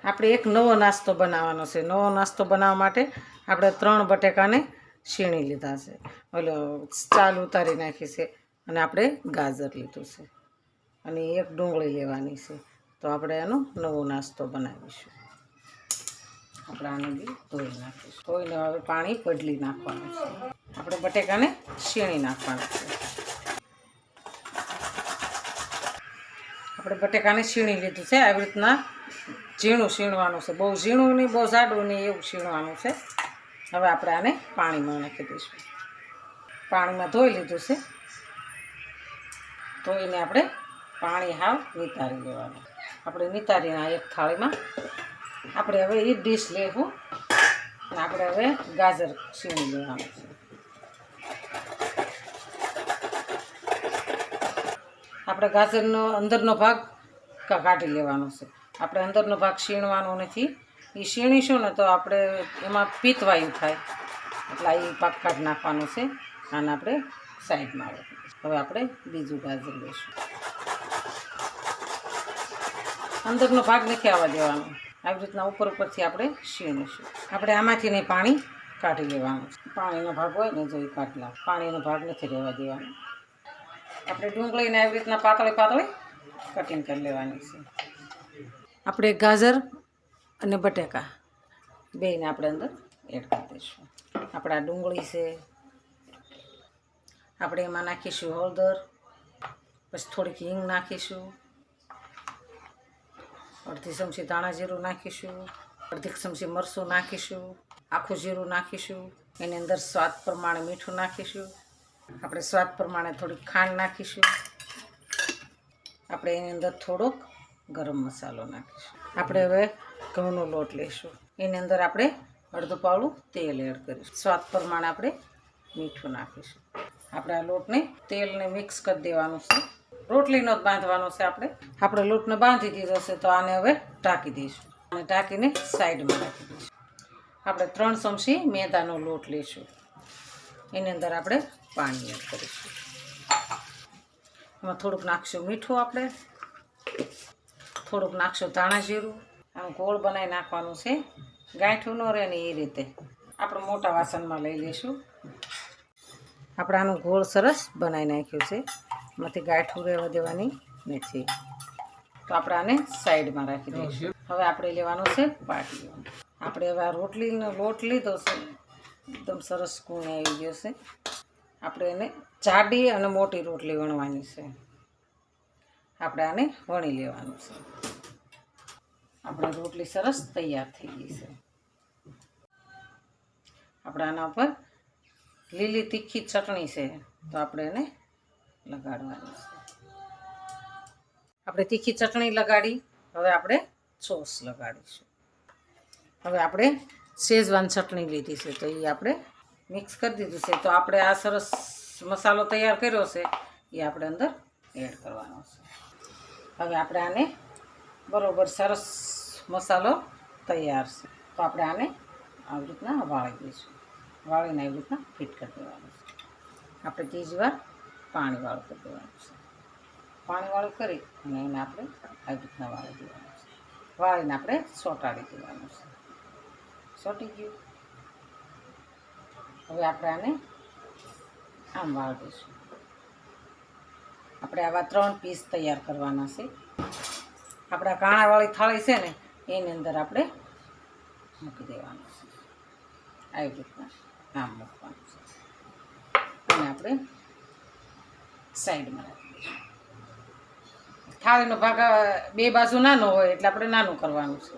આપણે એક નવો નાસ્તો બનાવવાનો છે. નવો નાસ્તો બનાવવા માટે આપણે 3 બટેકાને છીણી લીધા છે, ઓલો ચાલ ઉતારી નાખી છે, અને આપણે ગાજર લીધું છે, અને એક ડુંગળી લેવાની છે. તો આપણે એનો નવો નાસ્તો બનાવીશું. આપણે આને બી ધોઈ નાખીશું. ધોઈને હવે પાણી બદલી નાખવાનું છે. આપણે બટેકાને છીણી નાખવાના છે. આપણે બટેકાને છીણી લીધું છે. આવી રીતના ઝીણું છીણવાનું છે, બહુ ઝીણું નહીં, બહુ જાડું નહીં, એવું છીણવાનું છે. હવે આપણે આને પાણીમાં નાખી દઈશું. પાણીમાં ધોઈ લીધું છે. ધોઈને આપણે પાણી હાવ નિતારી લેવાનું. આપણે નિતારીને એક થાળીમાં આપણે હવે એ ડીશ લેવું, અને આપણે હવે ગાજર છીણી લેવાનું છે. આપણે ગાજરનો અંદરનો ભાગ કાઢી લેવાનો છે. આપણે અંદરનો ભાગ છીણવાનો નથી. એ છીણીશું ને તો આપણે એમાં પિત્તવાયુ થાય, એટલે એ ભાગ કાઢી નાખવાનો છે. આને આપણે સાઈડમાં રાખીશું. હવે આપણે બીજું ગાજર લઈશું. અંદરનો ભાગ નથી આવવા દેવાનો. આવી રીતના ઉપર ઉપરથી આપણે છીણીશું. આપણે આમાંથીને પાણી કાઢી લેવાનું છે. પાણીનો ભાગ હોય ને જો એ કાઢી લાવ, પાણીનો ભાગ નથી રહેવા દેવાનો. આપણે ડુંગળીને આવી રીતના પાતળી પાતળી કટિંગ કરી લેવાની છે. આપણે ગાજર અને બટેકા બેયને આપણે અંદર એડ કરી દઈશું. આપણા ડુંગળી છે, આપણે એમાં નાખીશું હળદર, પછી થોડીક હિંગ નાખીશું, અડધી ચમચી ધાણા જીરું નાખીશું, અડધી ચમચી મરચું નાખીશું, આખું જીરું નાખીશું, એની અંદર સ્વાદ પ્રમાણે મીઠું નાખીશું, આપણે સ્વાદ પ્રમાણે થોડીક ખાંડ નાખીશું, આપણે એની અંદર થોડોક ગરમ મસાલો નાખીશું. આપણે હવે ઘઉંનો લોટ લઈશું, એની અંદર આપણે અડધું પાવડું તેલ એડ કરીશું, સ્વાદ પ્રમાણે આપણે મીઠું નાખીશું. આપણે આ લોટને તેલને મિક્સ કરી દેવાનું છે. રોટલીનો જ બાંધવાનો છે. આપણે લોટને બાંધી દીધો છે, તો આને હવે ઢાંકી દઈશું, અને ઢાંકીને સાઈડમાં રાખી દઈશું. આપણે 3 ચમચી મેદાનો લોટ લઈશું, એની અંદર આપણે પાણી એડ કરીશું. એમાં થોડુંક નાખશું મીઠું, આપણે થોડુંક નાખશું ધાણા જીરું. આમ ગોળ બનાવી નાખવાનું છે, ગાંઠું ન રહે ને એ રીતે. આપણે મોટા વાસણમાં લઈ લઈશું. આપણે આનું ગોળ સરસ બનાવી નાખ્યું છે, એમાંથી ગાંઠું રહેવા દેવાની નથી. તો આપણે આને સાઈડમાં રાખી દઈશું. હવે આપણે લેવાનું છે પાટીઓ. આપણે હવે આ રોટલીનો લોટ લીધો છે, એકદમ સરસ ગુણ આવી ગયો છે. આપણે એને જાડી અને મોટી રોટલી વણવાની છે. આપણે આને વણી લેવાનું છે. આપણે રોટલી સરસ તૈયાર થઈ ગઈ છે. આપણે આના ઉપર લીલી તીખી ચટણી છે, તો આપણે એને લગાડવાની છે. આપણે તીખી ચટણી લગાડી. હવે આપણે સોસ લગાડીશું. હવે આપણે શેઝવાન ચટણી લીધી છે, તો એ આપણે મિક્સ કરી દીધું છે. તો આપણે આ સરસ મસાલો તૈયાર કર્યો છે, એ આપણે અંદર એડ કરવાનો છે. હવે આપણે આને બરોબર સરસ મસાલો તૈયાર છે, તો આપણે આને આવી રીતના વાળી દઈશું. વાળીને આવી રીતના ફિટ કરી દેવાનું છે. આપણે ત્રીજી વાર પાણીવાળું કરી દેવાનું છે. પાણીવાળું કરી અને એને આપણે આવી રીતના વાળી દેવાનું છે. વાળીને આપણે ચોંટાડી દેવાનું છે. ચોંટી ગયું. હવે આપણે આને આમ વાળી દઈશું. આપણે આવા 3 પીસ તૈયાર કરવાના છે. આપણા કાણાવાળી થાળી છે ને, એની અંદર આપણે મૂકી દેવાનું છે. આવી રીતના આમ મૂકવાનું છે, અને આપણે સાઈડમાં રાખી દઈશું. થાળીનો ભાગ 2 બાજુ નાનો હોય એટલે આપણે નાનું કરવાનું છે.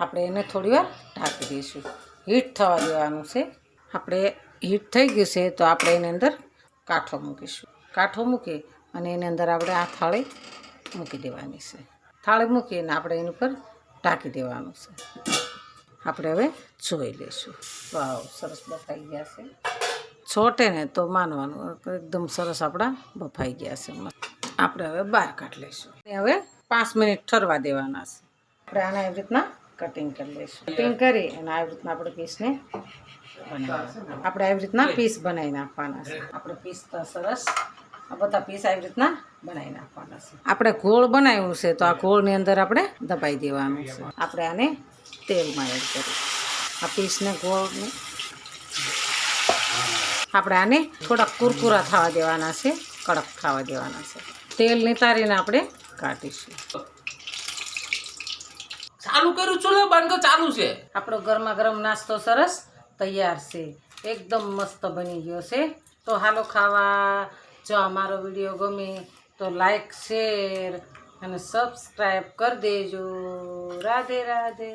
આપણે એને થોડી વાર ઢાંકી દઈશું. હીટ થવા દેવાનું છે. આપણે હીટ થઈ ગયું છે, તો આપણે એની અંદર કાંઠો મૂકીશું. કાંઠો મૂકી અને એની અંદર આપણે આ થાળી મૂકી દેવાની છે. થાળી મૂકીને આપણે એની ઉપર ઢાંકી દેવાનું છે. આપણે હવે જોઈ લઈશું. વાવ, સરસ બફાઈ ગયા છે. છોટે ને તો માનવાનું, એકદમ સરસ આપણા બફાઈ ગયા છે. આપણે હવે બહાર કાઢી લઈશું. હવે 5 મિનિટ ઠરવા દેવાના છે. આપણે આને આવી રીતના કટિંગ કરી લઈશું. કટિંગ કરી અને આવી રીતના આપણે પીસને આપણે આવી રીતના પીસ બનાવી નાખવાના છે. આપણે પીસ તો સરસ આ બધા પીસ આવી રીતના બનાવી નાખવાના છે. આપણે ગોળ બનાવ્યું છે તો આ ગોળની અંદર આપણે દબાઈ દેવાનું છે. આપણે આને તેલમાં એડ કરીએ આ પીસને ગોળને. આપણે આને થોડા કુરકુરા થવા દેવાના છે, કડક થવા દેવાના છે. તેલ નિતારીને આપણે કાઢીશું. ચાલુ કર્યું ચૂલો બંધ ચાલુ છે. આપણો ગરમા ગરમ નાસ્તો સરસ તૈયાર છે, એકદમ મસ્ત બની ગયો છે. તો હાલો ખાવા. જો અમારો વિડીયો ગમે તો લાઈક શેર અને સબસ્ક્રાઈબ કરી દેજો. રાધે રાધે.